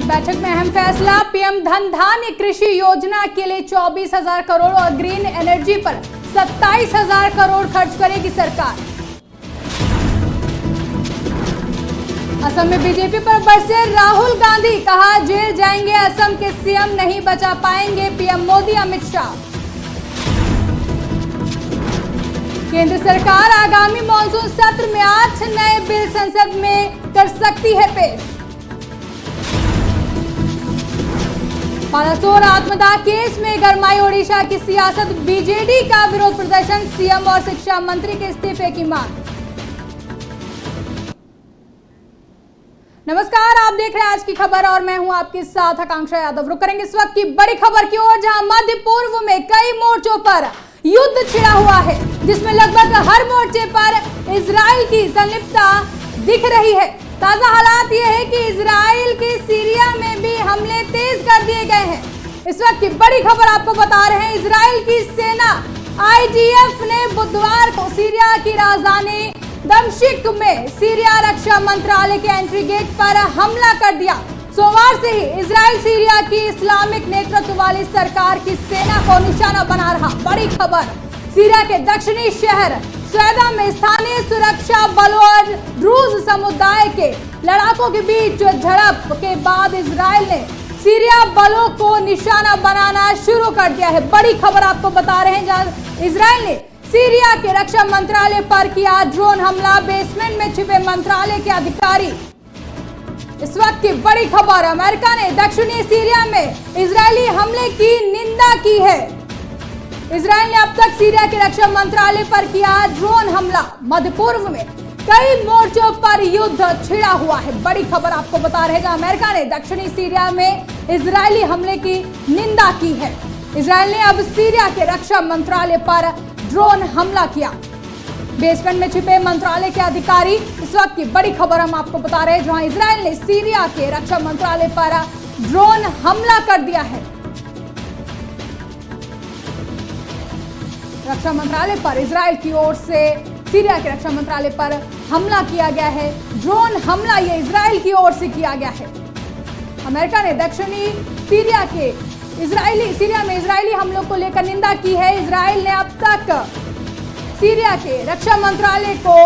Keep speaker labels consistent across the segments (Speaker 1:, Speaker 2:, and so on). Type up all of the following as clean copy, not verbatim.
Speaker 1: बैठक में अहम फैसला, पीएम धन धान्य कृषि योजना के लिए 24,000 करोड़ और ग्रीन एनर्जी पर 27,000 करोड़ खर्च करेगी सरकार। असम में बीजेपी पर बरसे राहुल गांधी, कहा जेल जाएंगे असम के सीएम, नहीं बचा पाएंगे पीएम मोदी अमित शाह। केंद्र सरकार आगामी मॉनसून सत्र में 8 नए बिल संसद में कर सकती है पेश। बालासोर आत्मदाह केस में गरमाई ओडिशा की सियासत, बीजेडी का विरोध प्रदर्शन, सीएम और शिक्षा मंत्री के इस्तीफे की मांग। नमस्कार, आप देख रहे हैं आज की खबर और मैं हूं आपके साथ आकांक्षा यादव। रुक करेंगे इस वक्त की बड़ी खबर की ओर, जहां मध्य पूर्व में कई मोर्चों पर युद्ध छिड़ा हुआ है, जिसमें लगभग हर मोर्चे पर इजराइल की संलिप्तता दिख रही है। ताजा हालात ये है कि इजराइल के सीरिया में भी हमले तेज कर दिए गए हैं। इस वक्त की बड़ी खबर आपको बता रहे हैं, इजराइल की सेना आईडीएफ ने बुधवार को सीरिया की राजधानी दमिश्क में सीरिया रक्षा मंत्रालय के एंट्री गेट पर हमला कर दिया। सोमवार से ही इजराइल सीरिया की इस्लामिक नेतृत्व वाली सरकार की सेना को निशाना बना रहा। बड़ी खबर, सीरिया के दक्षिणी शहर सैदा में स्थानीय सुरक्षा बलों और ड्रूज समुदाय के लड़ाकों के बीच झड़प के बाद इजराइल ने सीरिया बलों को निशाना बनाना शुरू कर दिया है। बड़ी खबर आपको बता रहे हैं, जहां इजराइल ने सीरिया के रक्षा मंत्रालय पर किया ड्रोन हमला, बेसमेंट में छिपे मंत्रालय के अधिकारी। इस वक्त की बड़ी खबर, अमेरिका ने दक्षिणी सीरिया में इजरायली हमले की निंदा की है। इजराइल ने अब तक सीरिया के रक्षा मंत्रालय पर किया ड्रोन हमला। मध्य पूर्व में कई मोर्चों पर युद्ध छिड़ा हुआ है। बड़ी खबर आपको बता रहे हैं, जहां अमेरिका ने दक्षिणी सीरिया में इजरायली हमले की निंदा की है। इजराइल ने अब सीरिया के रक्षा मंत्रालय पर ड्रोन हमला किया, बेसमेंट में छिपे मंत्रालय के अधिकारी। इस वक्त की बड़ी खबर हम आपको बता रहे हैं, जहां इजराइल ने सीरिया के रक्षा मंत्रालय पर ड्रोन हमला कर दिया है। रक्षा मंत्रालय पर इजराइल की ओर से सीरिया के रक्षा मंत्रालय पर हमला किया गया है। ड्रोन हमला ये इजराइल की ओर से किया गया है। अमेरिका ने दक्षिणी सीरिया में इजरायली हमलों को लेकर निंदा की है। इजराइल ने अब तक सीरिया के रक्षा मंत्रालय को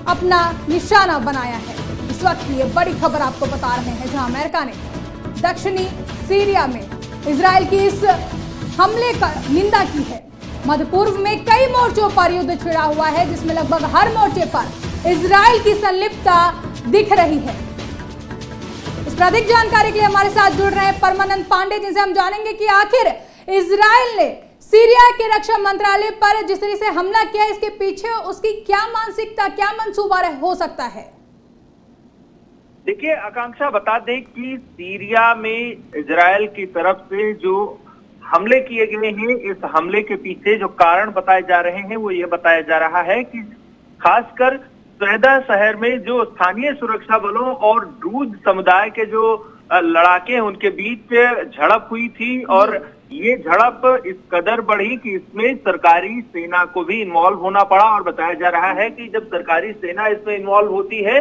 Speaker 1: अपना निशाना बनाया है। इस वक्त ये बड़ी खबर आपको बता रहे हैं, जहां अमेरिका ने दक्षिणी सीरिया में इजराइल की इस हमले का निंदा की है। मध्य पूर्व में कई मोर्चों पर युद्ध छिड़ा हुआ है, जिसमें लगभग हर मोर्चे पर इजराइल की संलिप्तता दिख रही है। इस पर अधिक जानकारी के लिए हमारे साथ जुड़ रहे हैं परमानंद पांडे, जिनसे हम जानेंगे कि आखिर इजराइल ने सीरिया के रक्षा मंत्रालय पर जिस तरह से हमला किया, इसके पीछे उसकी क्या मानसिकता, क्या मंसूबा हो सकता है।
Speaker 2: देखिए आकांक्षा, बता दें कि सीरिया में इजराइल की तरफ से जो हमले किए गए हैं, इस हमले के पीछे जो कारण बताए जा रहे हैं वो ये बताया जा रहा है कि खासकर सैदा शहर में जो स्थानीय सुरक्षा बलों और ड्रूज समुदाय के जो लड़ाके हैं उनके बीच झड़प हुई थी, और ये झड़प इस कदर बढ़ी कि इसमें सरकारी सेना को भी इन्वॉल्व होना पड़ा। और बताया जा रहा है कि जब सरकारी सेना इसमें इन्वॉल्व होती है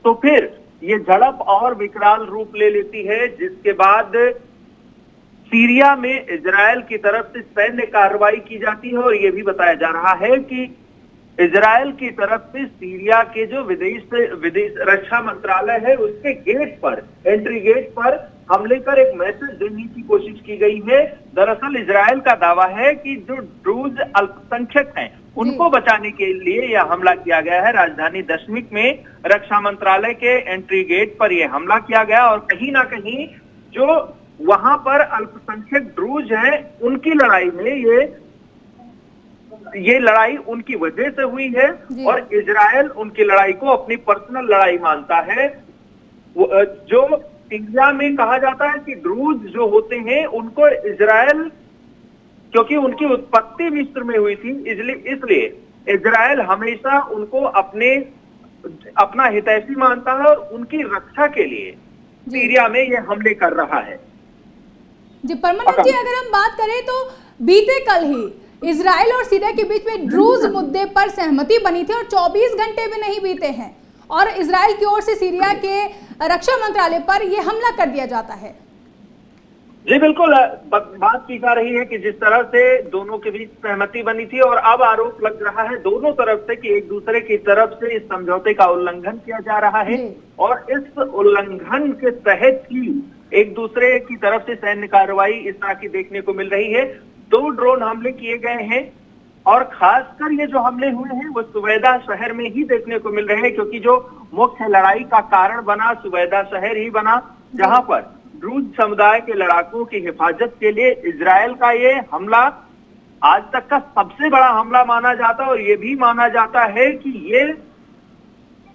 Speaker 2: तो फिर ये झड़प और विकराल रूप ले लेती है, जिसके बाद सीरिया में इजराइल की तरफ से सैन्य कार्रवाई की जाती है। और ये भी बताया जा रहा है कि इजराइल की तरफ से सीरिया के जो विदेश रक्षा मंत्रालय है उसके गेट पर, एंट्री गेट पर हमले कर एक मैसेज देने की कोशिश की गई है। दरअसल इजराइल का दावा है कि जो ड्रूज अल्पसंख्यक हैं उनको बचाने के लिए यह हमला किया गया है। राजधानी दमिश्क में रक्षा मंत्रालय के एंट्री गेट पर यह हमला किया गया, और कहीं ना कहीं जो वहां पर अल्पसंख्यक ड्रूज हैं उनकी लड़ाई में ये लड़ाई उनकी वजह से हुई है, और इजराइल उनकी लड़ाई को अपनी पर्सनल लड़ाई मानता है। जो सीरिया में कहा जाता है कि ड्रूज जो होते हैं उनको इजराइल, क्योंकि उनकी उत्पत्ति मिस्र में हुई थी, इसलिए इजराइल हमेशा उनको अपना हितैषी मानता है और उनकी रक्षा के लिए सीरिया में ये हमले कर रहा है।
Speaker 1: जी परमानंद जी, अगर हम बात करें तो बीते कल ही इजराइल और सीरिया के बीच में ड्रूज मुद्दे पर सहमति बनी थी और 24 घंटे भी नहीं बीते हैं और इजराइल की ओर से सीरिया के रक्षा मंत्रालय पर यह हमला कर दिया जाता है।
Speaker 2: जी बिल्कुल, बात की जा रही है कि जिस तरह से दोनों के बीच सहमति बनी थी और अब आरोप लग रहा है दोनों तरफ से कि एक दूसरे की तरफ से इस समझौते का उल्लंघन किया जा रहा है और इस उल्लंघन के तहत ही एक दूसरे की तरफ से सैन्य कार्रवाई इस तरह की देखने को मिल रही है। 2 ड्रोन हमले किए गए हैं और खासकर ये जो हमले हुए हैं वो सुवैदा शहर में ही देखने को मिल रहे हैं, क्योंकि जो मुख्य लड़ाई का कारण बना सुवैदा शहर ही बना, जहां पर ड्रूज समुदाय के लड़ाकों की हिफाजत के लिए इजराइल का ये हमला आज तक का सबसे बड़ा हमला माना जाता है और ये भी माना जाता है कि ये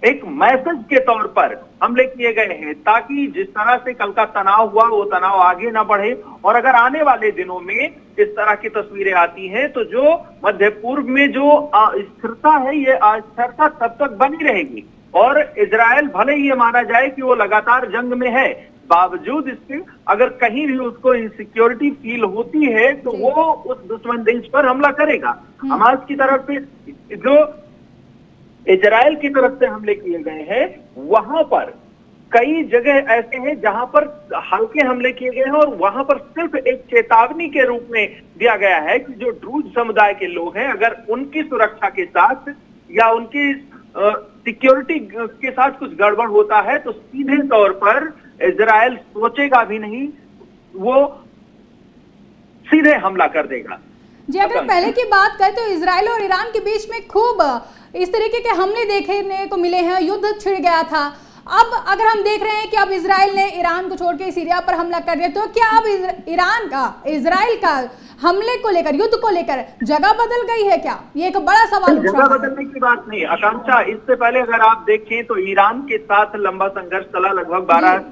Speaker 2: एक मैसेज के तौर पर हमले किए गए हैं ताकि जिस तरह से कल का तनाव हुआ वो तनाव आगे ना बढ़े। और अगर आने वाले दिनों में इस तरह की तस्वीरें आती हैं तो जो मध्य पूर्व में जो अस्थिरता है ये अस्थिरता तब तक बनी रहेगी और इजराइल भले ही ये माना जाए कि वो लगातार जंग में है, बावजूद इसके अगर कहीं भी उसको इनसिक्योरिटी फील होती है तो वो उस दुश्मन देश पर हमला करेगा। हमास की तरफ से जो इजराइल की तरफ से हमले किए गए हैं वहां पर कई जगह ऐसे हैं जहां पर हल्के हमले किए गए हैं और वहां पर सिर्फ एक चेतावनी के रूप में दिया गया है कि जो ड्रूज समुदाय के लोग हैं अगर उनकी सुरक्षा के साथ या उनकी सिक्योरिटी के साथ कुछ गड़बड़ होता है तो सीधे तौर पर इजराइल सोचेगा भी नहीं, वो सीधे हमला कर देगा।
Speaker 1: जी, अगर पहले की बात करें तो इजराइल और ईरान के बीच में खूब इस तरीके के हमले देखने को मिले हैं, युद्ध छिड़ गया था। अब अगर हम देख रहे हैं कि अब इजराइल ने ईरान को छोड़ के सीरिया पर हमला कर दिया, तो क्या अब इजराइल का हमले को लेकर, युद्ध को लेकर जगह बदल गई है क्या? ये एक बड़ा सवाल उठ रहा है।
Speaker 2: जगह बदलने की बात नहीं आकांक्षा, इससे पहले अगर आप देखें तो ईरान के साथ लंबा संघर्ष चला, लगभग 12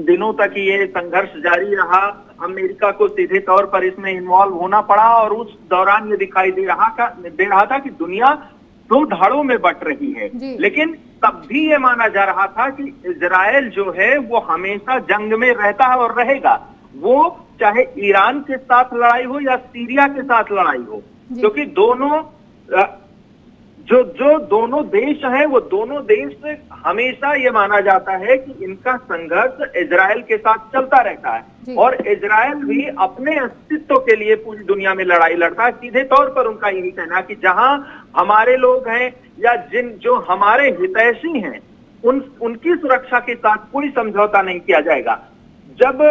Speaker 2: दिनों तक ये संघर्ष जारी रहा। अमेरिका को सीधे तौर पर इसमें इन्वॉल्व होना पड़ा और उस दौरान ये दिखाई दे रहा था कि दुनिया 2 धाड़ों में बट रही है, लेकिन तब भी ये माना जा रहा था कि इजराइल जो है वो हमेशा जंग में रहता है और रहेगा, वो चाहे ईरान के साथ लड़ाई हो या सीरिया के साथ लड़ाई हो, क्योंकि दोनों जो दोनों देश हैं वो दोनों देश हमेशा ये माना जाता है कि इनका संघर्ष इजराइल के साथ चलता रहता है और इजराइल भी अपने अस्तित्व के लिए पूरी दुनिया में लड़ाई लड़ता है। सीधे तौर पर उनका यही कहना कि जहां हमारे लोग हैं या जो हमारे हितैषी हैं उनकी सुरक्षा के साथ कोई समझौता नहीं किया जाएगा। जब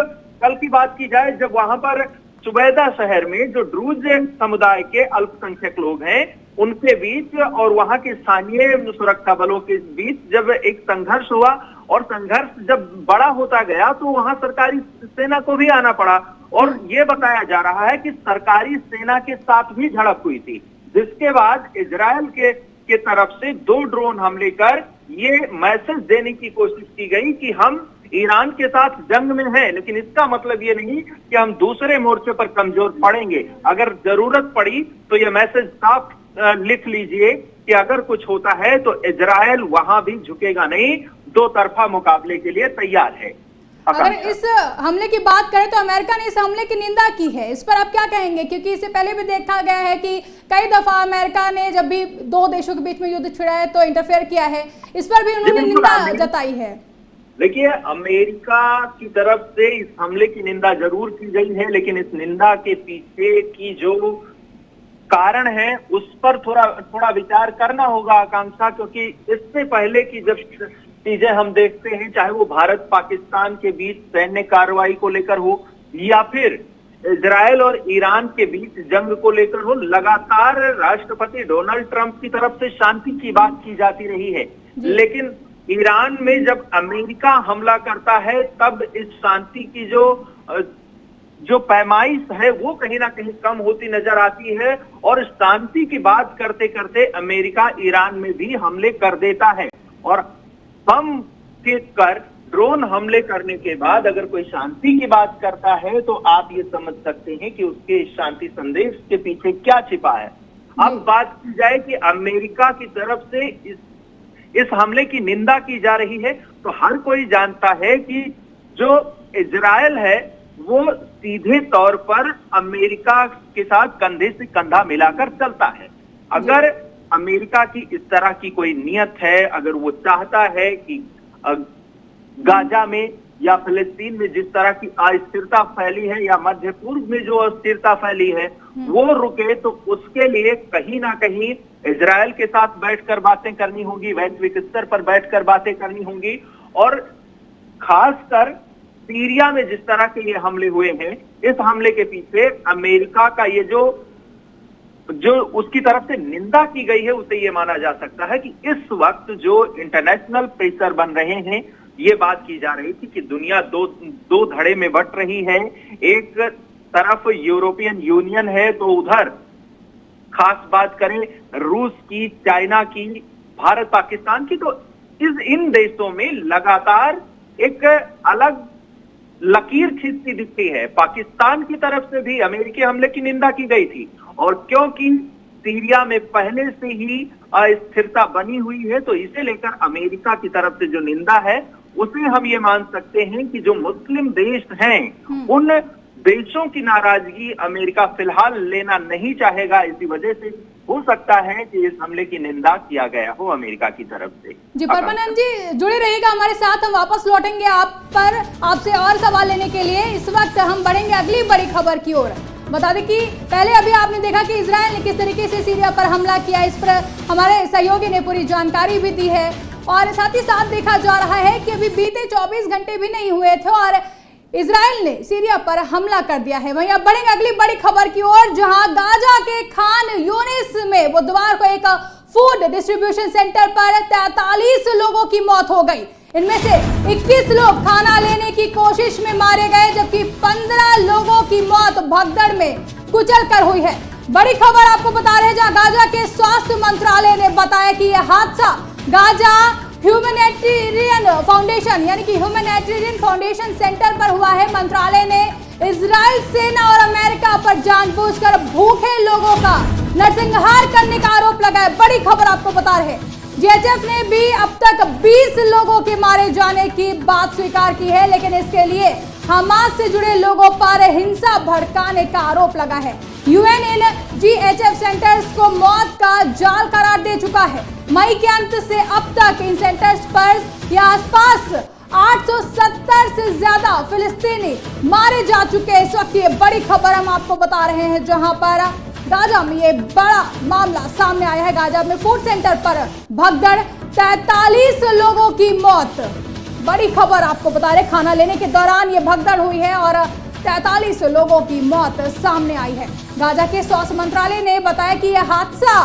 Speaker 2: कल की बात की जाए, जब वहां पर सुबैदा शहर में जो ड्रूज समुदाय के अल्पसंख्यक लोग हैं उनके बीच और वहां के स्थानीय सुरक्षा बलों के बीच जब एक संघर्ष हुआ और संघर्ष जब बड़ा होता गया तो वहां सरकारी सेना को भी आना पड़ा और ये बताया जा रहा है कि सरकारी सेना के साथ भी झड़प हुई थी, जिसके बाद इजराइल के तरफ से 2 ड्रोन हमले कर ये मैसेज देने की कोशिश की गई कि हम ईरान के साथ जंग में हैं, लेकिन इसका मतलब ये नहीं कि हम दूसरे मोर्चे पर कमजोर पड़ेंगे। अगर जरूरत पड़ी तो ये मैसेज साफ लिख लीजिए कि अगर कुछ होता है तो इजराइल वहां भी झुकेगा नहीं, 2 तरफा मुकाबले के लिए तैयार है।
Speaker 1: अगर इस हमले की बात करें तो अमेरिका ने इस हमले की निंदा की है, इस पर आप क्या कहेंगे? क्योंकि इससे पहले भी देखा गया है कि कई दफा अमेरिका ने जब भी 2 देशों के बीच में युद्ध छिड़ा है तो इंटरफेयर किया है, इस पर भी उन्होंने निंदा जताई है।
Speaker 2: देखिए, अमेरिका की तरफ से इस हमले की निंदा जरूर की गई है, लेकिन इस निंदा के पीछे की जो कारण है उस पर थोड़ा विचार करना होगा आकांक्षा, क्योंकि इससे पहले की जब चीजें हम देखते हैं, चाहे वो भारत पाकिस्तान के बीच सैन्य कार्रवाई को लेकर हो या फिर इजराइल और ईरान के बीच जंग को लेकर हो, लगातार राष्ट्रपति डोनाल्ड ट्रंप की तरफ से शांति की बात की जाती रही है, लेकिन ईरान में जब अमेरिका हमला करता है तब इस शांति की जो पैमाइश है वो कहीं ना कहीं कम होती नजर आती है और शांति की बात करते करते अमेरिका ईरान में भी हमले कर देता है और बम फेंक कर ड्रोन हमले करने के बाद अगर कोई शांति की बात करता है तो आप ये समझ सकते हैं कि उसके शांति संदेश के पीछे क्या छिपा है। अब बात की जाए कि अमेरिका की तरफ से इस हमले की निंदा की जा रही है, तो हर कोई जानता है कि जो इजराइल है वो सीधे तौर पर अमेरिका के साथ कंधे से कंधा मिलाकर चलता है। अगर अमेरिका की इस तरह की कोई नियत है, अगर वो चाहता है कि गाजा में या फिलिस्तीन में जिस तरह की अस्थिरता फैली है या मध्य पूर्व में जो अस्थिरता फैली है वो रुके, तो उसके लिए कहीं ना कहीं इजरायल के साथ बैठकर बातें करनी होगी, वैश्विक स्तर पर बैठकर बातें करनी होंगी। और खासकर सीरिया में जिस तरह के ये हमले हुए हैं, इस हमले के पीछे अमेरिका का ये जो उसकी तरफ से निंदा की गई है, उसे ये माना जा सकता है कि इस वक्त जो इंटरनेशनल प्रेशर बन रहे हैं, ये बात की जा रही थी कि दुनिया दो धड़े में बंट रही है। एक तरफ यूरोपियन यूनियन है, तो उधर खास बात करें रूस की, चाइना की, भारत पाकिस्तान की, तो इन देशों में लगातार एक अलग लकीर खींचती दिखती है। पाकिस्तान की तरफ से भी अमेरिकी हमले की निंदा की गई थी, और क्योंकि सीरिया में पहले से ही अस्थिरता बनी हुई है, तो इसे लेकर अमेरिका की तरफ से जो निंदा है उसे हम ये मान सकते हैं कि जो मुस्लिम देश हैं उन देशों की नाराजगी अमेरिका फिलहाल लेना नहीं चाहेगा। इसी वजह से हो सकता है कि इस हमले की निंदा किया गया हो अमेरिका की तरफ से।
Speaker 1: जी परमानंद जी जुड़े रहिएगा हमारे साथ, हम वापस लौटेंगे आप पर आपसे और सवाल लेने के लिए। इस वक्त हम बढ़ेंगे अगली बड़ी खबर की ओर। बता दें कि पहले अभी आपने देखा कि इजरायल ने किस तरीके से सीरिया पर हमला किया, इस पर हमारे सहयोगी ने पूरी जानकारी भी दी है। और साथ ही साथ देखा जा रहा है कि अभी बीते 24 घंटे भी नहीं हुए थे और इजरायल ने सीरिया पर हमला कर दिया है। वहीं अब बढ़ेंगे अगली बड़ी खबर की ओर, जहां गाजा के खान यूनिस में बुधवार को एक फूड डिस्ट्रीब्यूशन सेंटर पर 43 लोगों की मौत हो गई। इनमें से 21 लोग खाना लेने की कोशिश में मारे गए, जबकि 15 लोगों की मौत भगदड़ में कुचल कर हुई है। बड़ी खबर आपको बता रहे हैं, जहां गाजा के स्वास्थ्य मंत्रालय ने बताया कि यह हादसा गाजा ह्यूमैनिटेरियन फाउंडेशन यानी कि ह्यूमैनिटेरियन फाउंडेशन सेंटर पर हुआ है। मंत्रालय ने इजराइल सेना और अमेरिका पर जानबूझकर भूखे लोगों का नरसंहार करने का आरोप लगाया। बड़ी खबर आपको बता रहे हैं, जीएचएफ ने भी अब तक 20 लोगों के मारे जाने की बात स्वीकार की है, लेकिन इसके लिए हमास से जुड़े लोगों पर हिंसा भड़काने का आरोप लगा है। यूएन इन जीएचएफ सेंटर्स को मौत का जाल करार दे चुका है। मई के अंत से अब तक इन सेंटर्स पर या आसपास 870 से ज्यादा फिलिस्तीनी मारे जा चुके हैं। इस वक्त ये बड़ी खबर हम आपको बता रहे हैं, जहां पर गाजा में ये बड़ा मामला सामने आया है। गाजा में फूड सेंटर पर भगदड़, 43 लोगों की मौत। बड़ी खबर आपको बता रहे, खाना लेने के दौरान ये भगदड़ हुई है और 43 लोगों की मौत सामने आई है। गाजा के स्वास्थ्य मंत्रालय ने बताया कि यह हादसा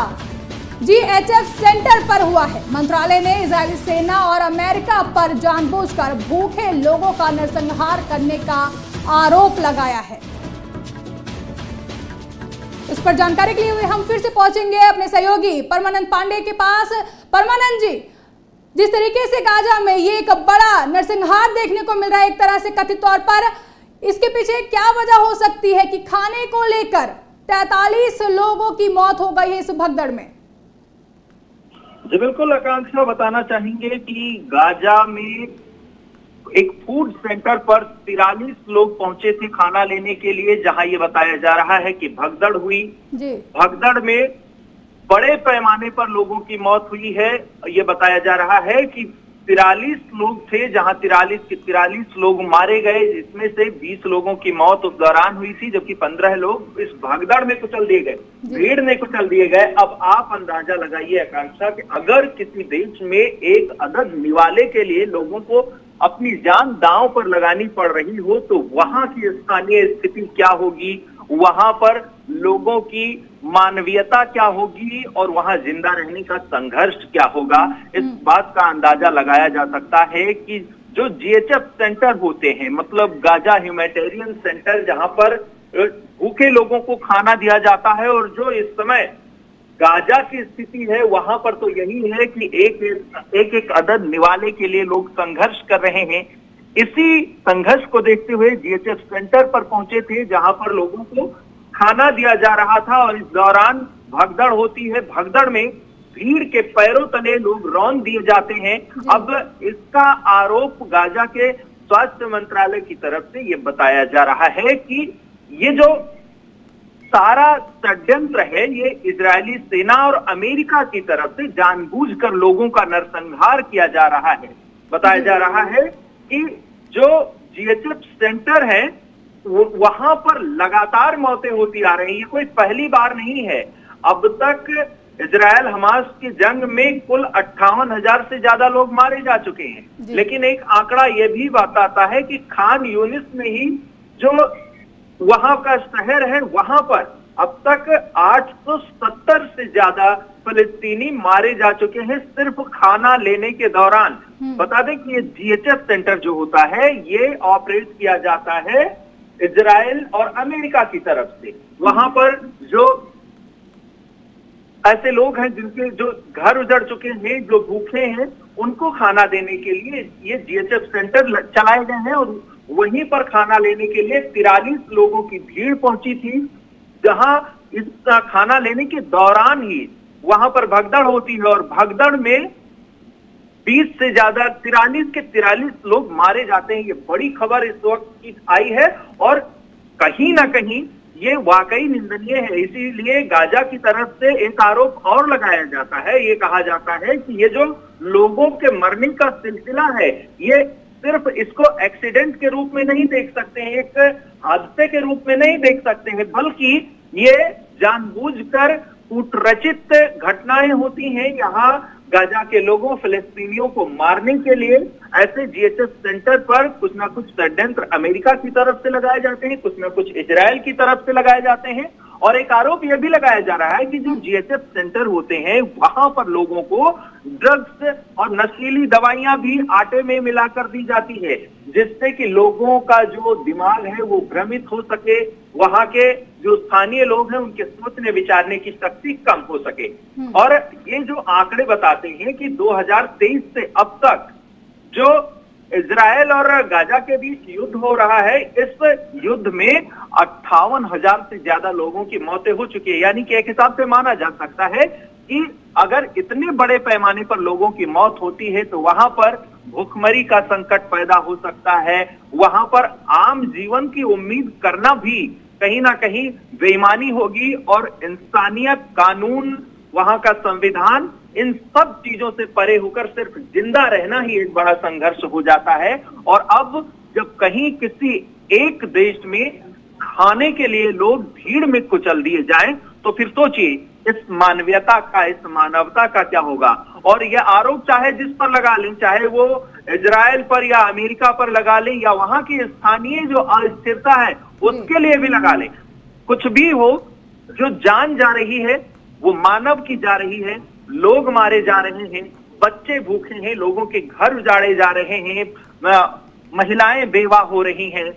Speaker 1: जीएचएफ सेंटर पर हुआ है। मंत्रालय ने इजरायली सेना और अमेरिका पर जानबूझकर भूखे लोगों का नरसंहार करने का आरोप लगाया है। इस पर जानकारी के लिए हम फिर से पहुंचेंगे अपने सहयोगी परमानंद पांडे के पास। परमानंद जी, जिस तरीके से गाजा में ये एक बड़ा नरसंहार देखने को मिल रहा है एक तरह से कथित तौर पर, इसके पीछे क्या वजह हो सकती है कि खाने को लेकर 43 लोगों की मौत हो गई है इस भगदड़ में?
Speaker 2: जी बिल्कुल आकांक्षा, बताना चाहेंगे कि गाजा में एक फूड सेंटर पर 43 लोग पहुंचे थे खाना लेने के लिए, जहां ये बताया जा रहा है कि भगदड़ हुई। भगदड़ में बड़े पैमाने पर लोगों की मौत हुई है। ये बताया जा रहा है कि 43 लोग थे, जहां 43 के 43 लोग मारे गए, जिसमें से 20 लोगों की मौत उस दौरान हुई थी, जबकि 15 लोग इस भगदड़ में कुचल दिए गए, भीड़ में कुचल दिए गए। अब आप अंदाजा लगाइए आकांक्षा कि अगर किसी देश में एक अदद निवाले के लिए लोगों को अपनी जान दांव पर लगानी पड़ रही हो, तो वहां की स्थानीय स्थिति क्या होगी, वहां पर लोगों की मानवीयता क्या होगी और वहां जिंदा रहने का संघर्ष क्या होगा। इस बात का अंदाजा लगाया जा सकता है कि जो जीएचएफ सेंटर होते हैं, मतलब गाजा ह्यूमैनिटेरियन सेंटर, जहां पर भूखे लोगों को खाना दिया जाता है, और जो इस समय गाजा की स्थिति है वहां पर तो यही है कि एक अदद निवाले के लिए लोग संघर्ष कर रहे हैं। इसी संघर्ष को देखते हुए जीएचएफ सेंटर पर पहुंचे थे, जहां पर लोगों को खाना दिया जा रहा था, और इस दौरान भगदड़ होती है। भगदड़ में भीड़ के पैरों तले लोग रौंद दिए जाते हैं। अब इसका आरोप गाजा के स्वास्थ्य मंत्रालय की तरफ से ये बताया जा रहा है कि ये जो सारा षड्यंत्र है, ये इजरायली सेना और अमेरिका की तरफ से जानबूझकर लोगों का नरसंहार किया जा रहा है। बताया जा रहा है कि जो जीएचएफ सेंटर है वहां पर लगातार मौतें होती आ रही है, कोई पहली बार नहीं है। अब तक इजरायल हमास की जंग में कुल 58,000 से ज्यादा लोग मारे जा चुके हैं, लेकिन एक आंकड़ा यह भी बताता है कि खान यूनिस में ही जो वहां का शहर है वहां पर अब तक 870 से ज्यादा फिलिस्तीनी मारे जा चुके हैं सिर्फ खाना लेने के दौरान। बता दें कि ये जीएचएफ सेंटर जो होता है ये ऑपरेट किया जाता है इजराइल और अमेरिका की तरफ से। वहां पर जो ऐसे लोग हैं जिनके जो घर उजड़ चुके हैं, जो भूखे हैं, उनको खाना देने के लिए ये जीएचएफ सेंटर चलाए गए हैं और वहीं पर खाना लेने के लिए 43 लोगों की भीड़ पहुंची थी, जहां इस खाना लेने के दौरान ही वहां पर भगदड़ होती है और भगदड़ में 20 से ज्यादा 43 लोग मारे जाते हैं। ये बड़ी खबर इस वक्त की आई है और कहीं ना कहीं ये वाकई निंदनीय है। इसीलिए गाजा की तरफ से एक आरोप और लगाया जाता है, ये कहा जाता है कि ये जो लोगों के मरने का सिलसिला है ये सिर्फ इसको एक्सीडेंट के रूप में नहीं देख सकते हैं, एक हादसे के रूप में नहीं देख सकते हैं, बल्कि ये जानबूझकर कूटरचित घटनाएं होती हैं। यहाँ गाजा के लोगों फिलिस्तीनियों को मारने के लिए ऐसे जीएचएफ सेंटर पर कुछ ना कुछ षड्यंत्र अमेरिका की तरफ से लगाए जाते हैं, कुछ ना कुछ इजराइल की तरफ से लगाए जाते हैं। और एक आरोप यह भी लगाया जा रहा है कि जो जीएचएफ सेंटर होते हैं वहां पर लोगों को ड्रग्स और नशीली दवाइयां भी आटे में मिलाकर दी जाती है, जिससे कि लोगों का जो दिमाग है वो भ्रमित हो सके, वहां के जो स्थानीय लोग हैं उनके सोचने विचारने की शक्ति कम हो सके। और ये जो आंकड़े बताते हैं कि 2023 से अब तक जो इजराइल और गाजा के बीच युद्ध हो रहा है, इस युद्ध में 58,000 से ज्यादा लोगों की मौतें हो चुकी है। यानी कि एक हिसाब से माना जा सकता है कि अगर इतने बड़े पैमाने पर लोगों की मौत होती है तो वहां पर भूखमरी का संकट पैदा हो सकता है, वहां पर आम जीवन की उम्मीद करना भी कहीं ना कहीं बेईमानी होगी और इंसानियत, कानून, वहां का संविधान, इन सब चीजों से परे होकर सिर्फ जिंदा रहना ही एक बड़ा संघर्ष हो जाता है। और अब जब कहीं किसी एक देश में खाने के लिए लोग भीड़ में कुचल दिए जाएं, तो फिर सोचिए इस मानवीयता का, इस मानवता का क्या होगा। और यह आरोप चाहे जिस पर लगा लें, चाहे वो इजराइल पर या अमेरिका पर लगा लें या वहां की स्थानीय जो अस्थिरता है उसके लिए भी लगा लें, कुछ भी हो, जो जान जा रही है वो मानव की जा रही है, लोग मारे जा रहे हैं, बच्चे भूखे हैं, लोगों के घर उजाड़े जा रहे हैं, महिलाएं बेवा हो रही हैं,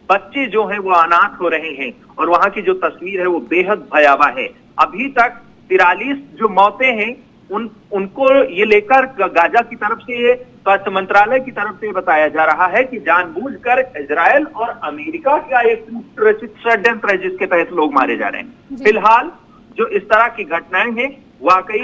Speaker 2: बच्चे जो हैं वो अनाथ हो रहे हैं और वहां की जो तस्वीर है वो बेहद भयावह है। अभी तक 43 जो मौतें हैं उनको ये लेकर गाजा की तरफ से, स्वास्थ्य मंत्रालय की तरफ से बताया जा रहा है कि जानबूझकर इजराइल और अमेरिका का एक षड्यंत्र है जिसके तहत लोग मारे जा रहे हैं। फिलहाल जो इस तरह की घटनाएं हैं वाकई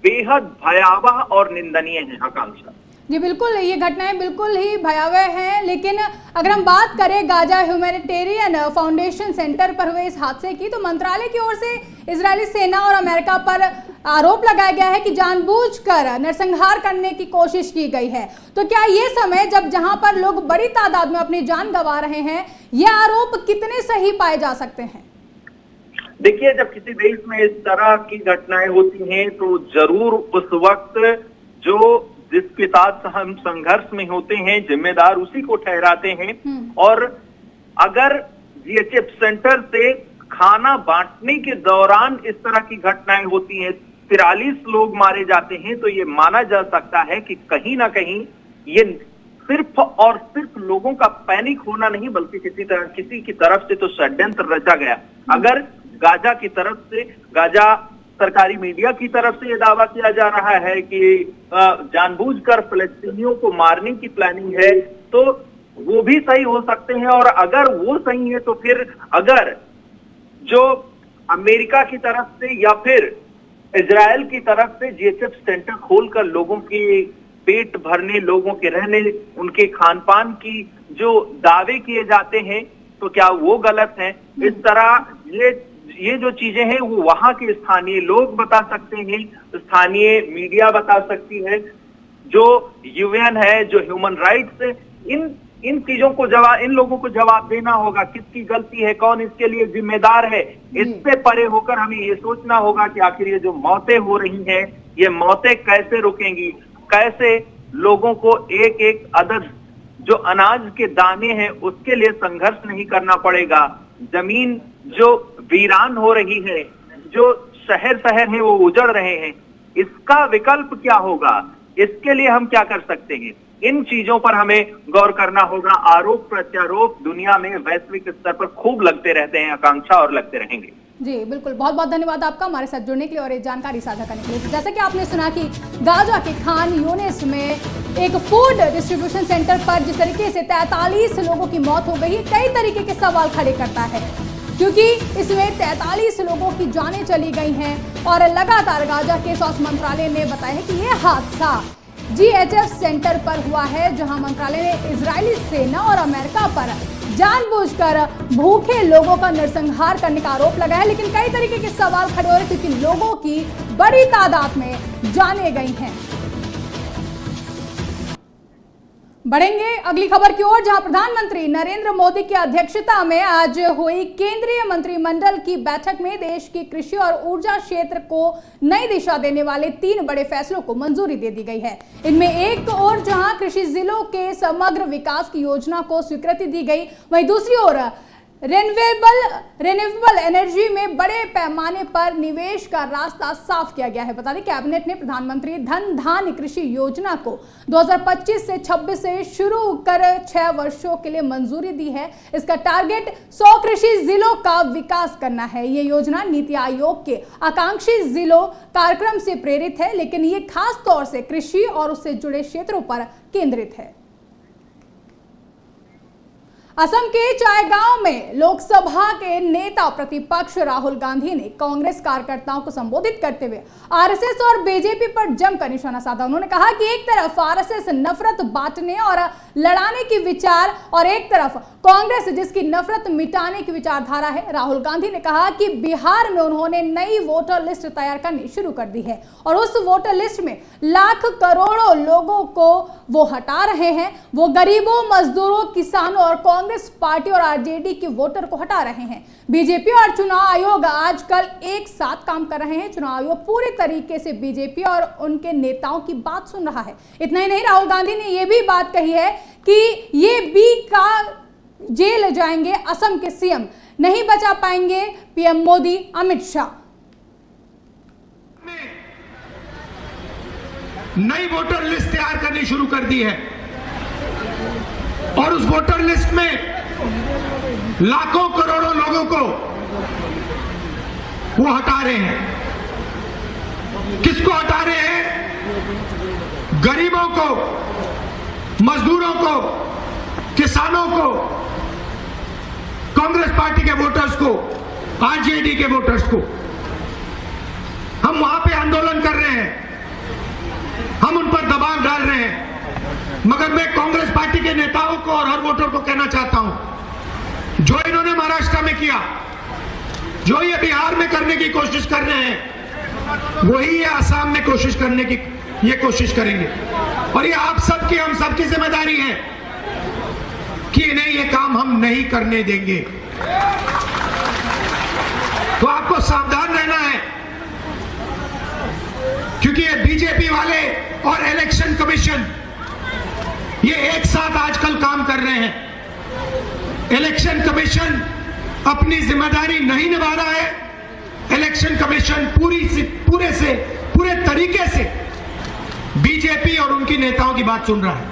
Speaker 2: बेहद भयावह और निंदनीय है। आकांक्षा
Speaker 1: जी बिल्कुल, ये घटनाएं बिल्कुल ही भयावह हैं। लेकिन अगर हम बात करें गाजा ह्यूमैनिटेरियन फाउंडेशन सेंटर पर हुए इस हादसे की, तो मंत्रालय की ओर से इजरायली सेना और अमेरिका पर आरोप लगाया गया है कि जानबूझकर नरसंहार करने की कोशिश की गई है। तो क्या ये समय जहां पर लोग बड़ी तादाद में अपनी जान गंवा रहे हैं, ये आरोप कितने सही पाए जा सकते हैं?
Speaker 2: देखिए, जब किसी देश में इस तरह की घटनाएं होती हैं तो जरूर उस वक्त जो जिसके साथ हम संघर्ष में होते हैं जिम्मेदार उसी को ठहराते हैं। और अगर जीएचएफ सेंटर से खाना बांटने के दौरान इस तरह की घटनाएं होती हैं, 43 लोग मारे जाते हैं, तो ये माना जा सकता है कि कहीं ना कहीं ये सिर्फ और सिर्फ लोगों का पैनिक होना नहीं बल्कि किसी की तरफ से तो षड्यंत्र रचा गया। अगर गाजा की तरफ से, गाजा सरकारी मीडिया की तरफ से यह दावा किया जा रहा है कि जानबूझकर फिलिस्तीनियों को मारने की प्लानिंग है, तो वो भी सही हो सकते हैं। और अगर वो सही है तो फिर अगर जो अमेरिका की तरफ से या फिर इजराइल की तरफ से जीएचएफ सेंटर खोलकर लोगों के पेट भरने, लोगों के रहने, उनके खान पान की जो दावे किए जाते हैं, तो क्या वो गलत है? इस तरह ये ये जो चीजें हैं वो वहां के स्थानीय लोग बता सकते हैं, स्थानीय मीडिया बता सकती है, जो यूएन है, जो ह्यूमन राइट्स है, इन चीजों को जवाब, इन लोगों को जवाब देना होगा। किसकी गलती है, कौन इसके लिए जिम्मेदार है, इससे परे होकर हमें ये सोचना होगा कि आखिर ये जो मौतें हो रही हैं, ये मौतें कैसे रुकेंगी, कैसे लोगों को एक एक अदद जो अनाज के दाने हैं उसके लिए संघर्ष नहीं करना पड़ेगा। जमीन जो वीरान हो रही है, जो शहर है वो उजड़ रहे हैं, इसका विकल्प क्या होगा, इसके लिए हम क्या कर सकते हैं, इन चीजों पर हमें गौर करना होगा। आरोप प्रत्यारोप दुनिया में वैश्विक स्तर पर खूब लगते रहते हैं, आकांक्षा, और लगते रहेंगे।
Speaker 1: जी बिल्कुल, बहुत बहुत धन्यवाद आपका हमारे साथ जुड़ने के लिए और ये जानकारी साझा करने के लिए। जैसा कि आपने सुना कि गाजा के खान यूनिस में एक फूड डिस्ट्रीब्यूशन सेंटर पर जिस तरीके से 43 लोगों की मौत हो गई, कई तरीके के सवाल खड़े करता है, क्योंकि इसमें 43 लोगों की जानें चली गई हैं और लगातार गाजा के स्वास्थ्य मंत्रालय ने बताया है कि यह हादसा GHF सेंटर पर हुआ है, जहां मंत्रालय ने इजरायली सेना और अमेरिका पर जानबूझकर भूखे लोगों का नरसंहार करने का आरोप लगा है। लेकिन कई तरीके के सवाल खड़े हो रहे हैं क्योंकि लोगों की बड़ी तादाद में जानें गई हैं। बढ़ेंगे अगली खबर की ओर, जहां प्रधानमंत्री नरेंद्र मोदी की अध्यक्षता में आज हुई केंद्रीय मंत्रिमंडल की बैठक में देश की कृषि और ऊर्जा क्षेत्र को नई दिशा देने वाले 3 बड़े फैसलों को मंजूरी दे दी गई है। इनमें एक ओर जहां कृषि जिलों के समग्र विकास की योजना को स्वीकृति दी गई, वहीं दूसरी ओर रिन्यूएबल एनर्जी में बड़े पैमाने पर निवेश का रास्ता साफ किया गया है। बता दें कैबिनेट ने प्रधानमंत्री धन धान्य कृषि योजना को 2025 से 26 से शुरू कर 6 वर्षों के लिए मंजूरी दी है। इसका टारगेट 100 कृषि जिलों का विकास करना है। ये योजना नीति आयोग के आकांक्षी जिलों कार्यक्रम से प्रेरित है, लेकिन ये खास तौर से कृषि और उससे जुड़े क्षेत्रों पर केंद्रित है। असम के चायगांव में लोकसभा के नेता प्रतिपक्ष राहुल गांधी ने कांग्रेस कार्यकर्ताओं को संबोधित करते हुए आरएसएस और बीजेपी पर जमकर निशाना साधा। उन्होंने कहा कि एक तरफ आरएसएस नफरत बांटने और लड़ाने की विचार और एक तरफ कांग्रेस जिसकी नफरत मिटाने की विचारधारा है। राहुल गांधी ने कहा कि बिहार में उन्होंने नई वोटर लिस्ट तैयार करनी शुरू कर दी है और उस वोटर लिस्ट में लाख करोड़ों लोगों को वो हटा रहे हैं। वो गरीबों, मजदूरों, किसानों और कांग्रेस पार्टी और आरजेडी के वोटर को हटा रहे हैं। बीजेपी और चुनाव आयोग आजकल एक साथ काम कर रहे हैं। चुनाव आयोग पूरे तरीके से बीजेपी और उनके नेताओं की बात सुन रहा है। इतना ही नहीं, राहुल गांधी ने यह भी बात कही है कि ये बी का जेल जाएंगे असम के सीएम, नहीं बचा पाएंगे पीएम मोदी, अमित शाह।
Speaker 3: नई वोटर लिस्ट तैयार करनी शुरू कर दी है और उस वोटर लिस्ट में लाखों करोड़ों लोगों को वो हटा रहे हैं। किसको हटा रहे हैं? गरीबों को, मजदूरों को, किसानों को, कांग्रेस पार्टी के वोटर्स को, आरजेडी के वोटर्स को। हम वहां पे आंदोलन कर रहे हैं, हम उन पर दबाव डाल रहे हैं, मगर मैं कांग्रेस पार्टी के नेताओं को और हर वोटर को कहना चाहता हूं, जो इन्होंने महाराष्ट्र में किया, जो ये बिहार में करने की कोशिश कर रहे हैं, वही ये आसाम में कोशिश करने की ये कोशिश करेंगे। और ये आप सबकी, हम सबकी जिम्मेदारी है कि इन्हें ये काम हम नहीं करने देंगे। तो आपको सावधान रहना है, क्योंकि ये बीजेपी वाले और इलेक्शन कमीशन ये एक साथ आजकल काम कर रहे हैं। इलेक्शन कमीशन अपनी जिम्मेदारी नहीं निभा रहा है। इलेक्शन कमीशन पूरे तरीके से बीजेपी और उनकी नेताओं की बात सुन रहा है।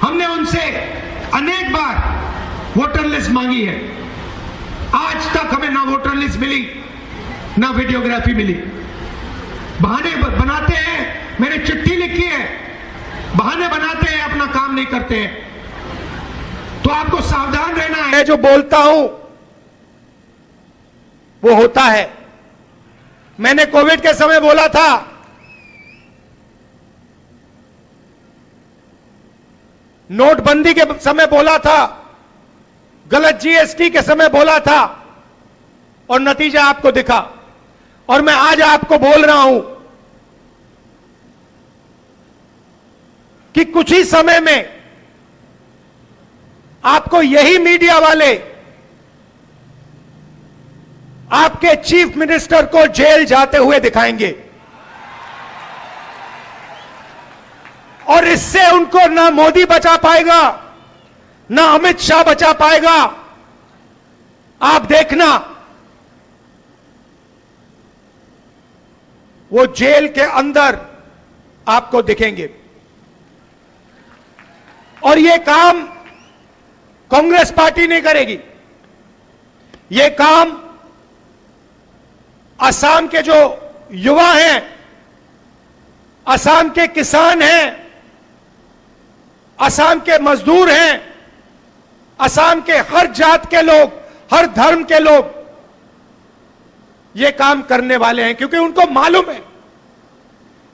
Speaker 3: हमने उनसे अनेक बार वोटर लिस्ट मांगी है, आज तक हमें ना वोटर लिस्ट मिली, ना वीडियोग्राफी मिली। बहाने बनाते हैं, मैंने चिट्ठी लिखी है, बहाने बनाते हैं, अपना काम नहीं करते हैं। तो आपको सावधान रहना है। मैं जो बोलता हूं वो होता है। मैंने कोविड के समय बोला था, नोटबंदी के समय बोला था, गलत जीएसटी के समय बोला था, और नतीजा आपको दिखा। और मैं आज आपको बोल रहा हूं कि कुछ ही समय में आपको यही मीडिया वाले आपके चीफ मिनिस्टर को जेल जाते हुए दिखाएंगे और इससे उनको ना मोदी बचा पाएगा, ना अमित शाह बचा पाएगा। आप देखना, वो जेल के अंदर आपको दिखेंगे। और ये काम कांग्रेस पार्टी नहीं करेगी, ये काम असम के जो युवा हैं, असम के किसान हैं, असम के मजदूर हैं, असम के हर जात के लोग, हर धर्म के लोग ये काम करने वाले हैं, क्योंकि उनको मालूम है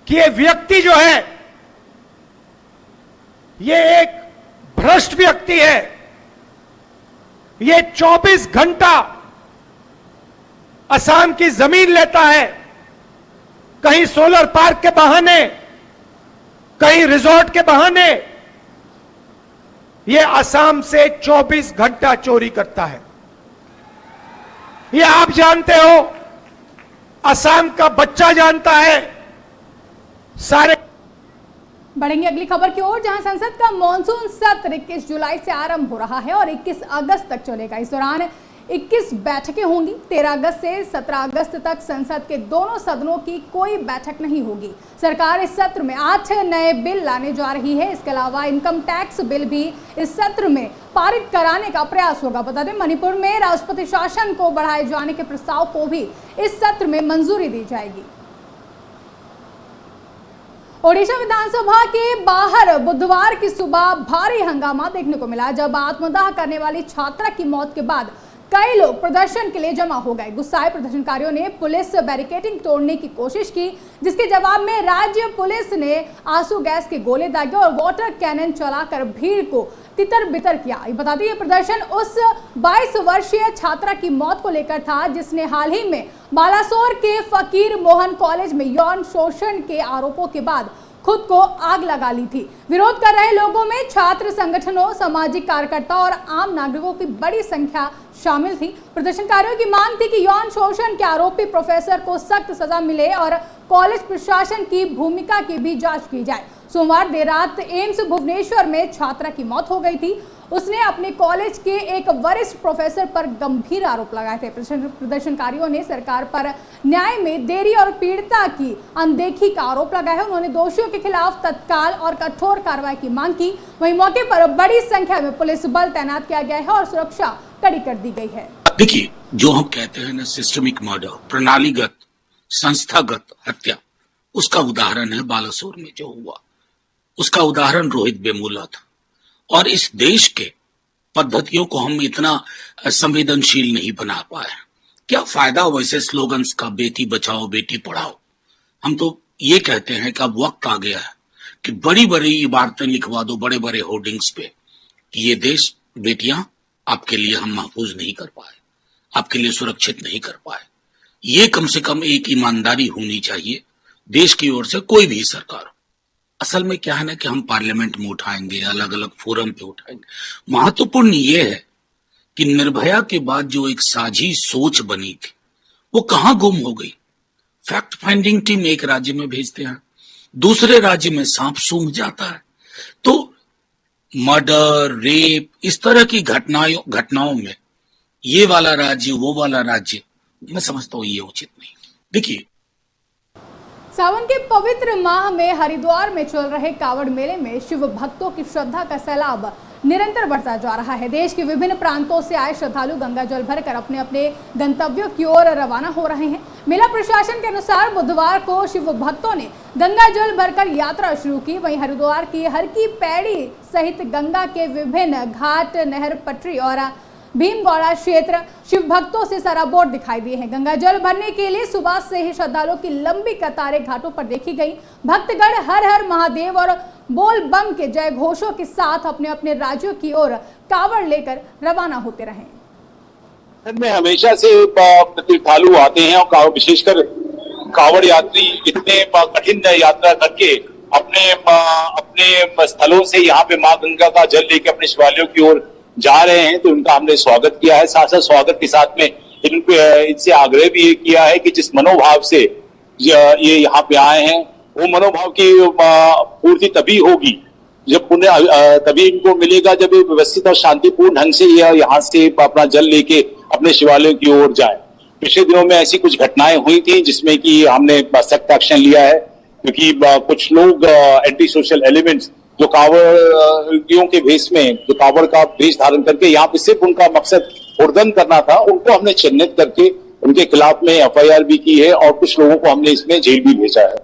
Speaker 3: कि ये व्यक्ति जो है ये एक भ्रष्ट व्यक्ति है। ये 24 घंटा असम की जमीन लेता है, कहीं सोलर पार्क के बहाने, कहीं रिजॉर्ट के बहाने ये असम से 24 घंटा चोरी करता है। ये आप जानते हो, असम का बच्चा जानता है। सारे
Speaker 1: बढ़ेंगे अगली खबर की ओर, जहां संसद का मॉनसून सत्र 21 जुलाई से आरंभ हो रहा है और 21 अगस्त तक चलेगा। इस दौरान 21 बैठकें होंगी। 13 अगस्त से 17 अगस्त तक संसद के दोनों सदनों की कोई बैठक नहीं होगी। सरकार इस सत्र में 8 नए बिल लाने जा रही है। इसके अलावा इनकम टैक्स बिल भी इस सत्र में पारित कराने का प्रयास होगा। बता दें, मणिपुर में राष्ट्रपति शासन को बढ़ाए जाने के प्रस्ताव को भी इस सत्र में मंजूरी दी जाएगी। ओडिशा विधानसभा के बाहर बुधवार की सुबह भारी हंगामा देखने को मिला, जब आत्मदाह करने वाली छात्रा की मौत के बाद कई लोग प्रदर्शन के लिए जमा हो गए। गुस्साए प्रदर्शनकारियों ने पुलिस बैरिकेडिंग तोड़ने की कोशिश की, जिसके जवाब में राज्य पुलिस ने आंसू गैस के गोले दागे और वाटर कैनन चलाकर भीड़ को तितर बितर किया। बता दें, ये प्रदर्शन उस 22 वर्षीय छात्रा की मौत को लेकर था, जिसने हाल ही में बालासोर के फकीर मोहन कॉलेज में यौन शोषण के आरोपों के बाद खुद को आग लगा ली थी। विरोध कर रहे लोगों में छात्र संगठनों, सामाजिक कार्यकर्ता और आम नागरिकों की बड़ी संख्या शामिल थी। प्रदर्शनकारियों की मांग थी कि यौन शोषण के आरोपी प्रोफेसर को सख्त सजा मिले और कॉलेज प्रशासन की भूमिका की भी जांच की जाए। सोमवार देर रात एम्स भुवनेश्वर में छात्रा की मौत हो गई थी। उसने अपने कॉलेज के एक वरिष्ठ प्रोफेसर पर गंभीर आरोप लगाए थे। प्रदर्शनकारियों ने सरकार पर न्याय में देरी और पीड़िता की अनदेखी का आरोप लगाया है। उन्होंने दोषियों के खिलाफ तत्काल और कठोर कार्रवाई की मांग की। वहीं मौके पर बड़ी संख्या में पुलिस बल तैनात किया गया है और सुरक्षा कड़ी कर दी गई है।
Speaker 4: देखिए, जो हम कहते हैं ना सिस्टमिक मर्डर, प्रणालीगत संस्थागत हत्या, उसका उदाहरण है बालासोर में जो हुआ। उसका उदाहरण रोहित वेमुला था। और इस देश के पद्धतियों को हम इतना संवेदनशील नहीं बना पाए। क्या फायदा वैसे स्लोगन्स का, बेटी बचाओ बेटी पढ़ाओ। हम तो ये कहते हैं कि अब वक्त आ गया है कि बड़ी बड़ी इबारतें लिखवा दो बड़े बड़े होर्डिंग्स पे कि ये देश, बेटियां आपके लिए हम महफूज नहीं कर पाए, आपके लिए सुरक्षित नहीं कर पाए। ये कम से कम एक ईमानदारी होनी चाहिए देश की ओर से, कोई भी सरकार हो। असल में क्या है ना कि हम पार्लियामेंट में उठाएंगे, अलग अलग फोरम पे उठाएंगे। महत्वपूर्ण ये है कि निर्भया के बाद जो एक साझी सोच बनी थी वो कहां गुम हो गई। फैक्ट फाइंडिंग टीम एक राज्य में भेजते हैं, दूसरे राज्य में सांप सूंघ जाता है। तो मर्डर, रेप, इस तरह की घटनाओं में ये वाला राज्य वो वाला राज्य, मैं समझता हूं ये उचित नहीं। देखिए,
Speaker 1: सावन के पवित्र माह में हरिद्वार में चल रहे कावड़ मेले में शिव भक्तों की श्रद्धा का सैलाब निरंतर बढ़ता जा रहा है। देश के विभिन्न प्रांतों से आए श्रद्धालु गंगा जल भरकर अपने अपने गंतव्यों की ओर रवाना हो रहे हैं। मेला प्रशासन के अनुसार बुधवार को शिव भक्तों ने गंगा जल भरकर यात्रा शुरू की। वहीं हरिद्वार की हर की पैड़ी सहित गंगा के विभिन्न घाट, नहर पटरी और भीमगौड़ा क्षेत्र शिव भक्तों से सराबोर दिखाई दिए हैं। गंगा जल भरने के लिए सुबह से ही श्रद्धालुओं की लंबी कतारें घाटों पर देखी गई। भक्तगण हर हर महादेव और बोल बम के जय घोषों के साथ अपने अपने राज्यों की ओर कावड़ लेकर रवाना होते रहे।
Speaker 5: में हमेशा से तीर्थालु आते हैं और विशेषकर कांवड़ यात्री इतने कठिन यात्रा करके अपने स्थलों से यहाँ पे माँ गंगा का जल लेके अपने शिवालयों की ओर जा रहे हैं, तो उनका हमने स्वागत किया है। साथ साथ स्वागत के साथ में इनसे आग्रह भी किया है कि जिस मनोभाव से ये यहाँ पे आए हैं वो मनोभाव की पूर्ति तभी होगी जब पुण्य तभी इनको मिलेगा जब ये व्यवस्थित और शांतिपूर्ण ढंग से यहाँ से अपना जल लेके अपने शिवालयों की ओर जाए। पिछले दिनों में ऐसी कुछ घटनाएं हुई थी जिसमें कि हमने सख्त एक्शन लिया है, क्योंकि कुछ लोग एंटी सोशल एलिमेंट्स जो कांवड़ियों के भेष में जो कांवड़ का भेष धारण करके यहाँ पे सिर्फ उनका मकसद हुड़दंग करना था, उनको हमने चिन्हित करके उनके खिलाफ में एफआईआर भी की है और कुछ लोगों को हमने इसमें जेल भी भेजा है।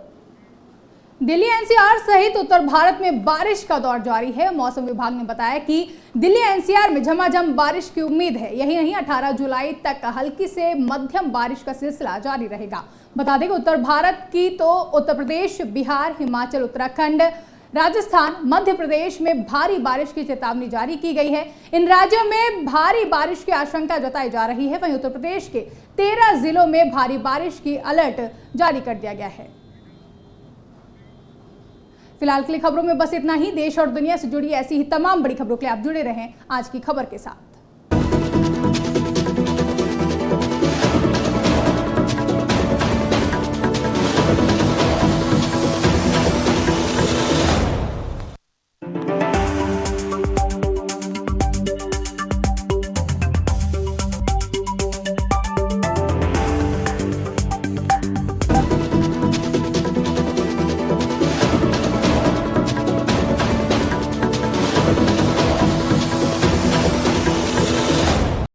Speaker 1: दिल्ली एनसीआर सहित उत्तर भारत में बारिश का दौर जारी है। मौसम विभाग ने बताया कि दिल्ली एनसीआर में झमाझम बारिश की उम्मीद है। यही नहीं, 18 जुलाई तक हल्की से मध्यम बारिश का सिलसिला जारी रहेगा। बता दें कि उत्तर भारत की तो उत्तर प्रदेश, बिहार, हिमाचल, उत्तराखंड, राजस्थान, मध्य प्रदेश में भारी बारिश की चेतावनी जारी की गई है। इन राज्यों में भारी बारिश की आशंका जताई जा रही है। वहीं उत्तर प्रदेश के 13 जिलों में भारी बारिश की अलर्ट जारी कर दिया गया है। फिलहाल के लिए खबरों में बस इतना ही। देश और दुनिया से जुड़ी ऐसी ही तमाम बड़ी खबरों के लिए आप जुड़े रहें आज की खबर के साथ।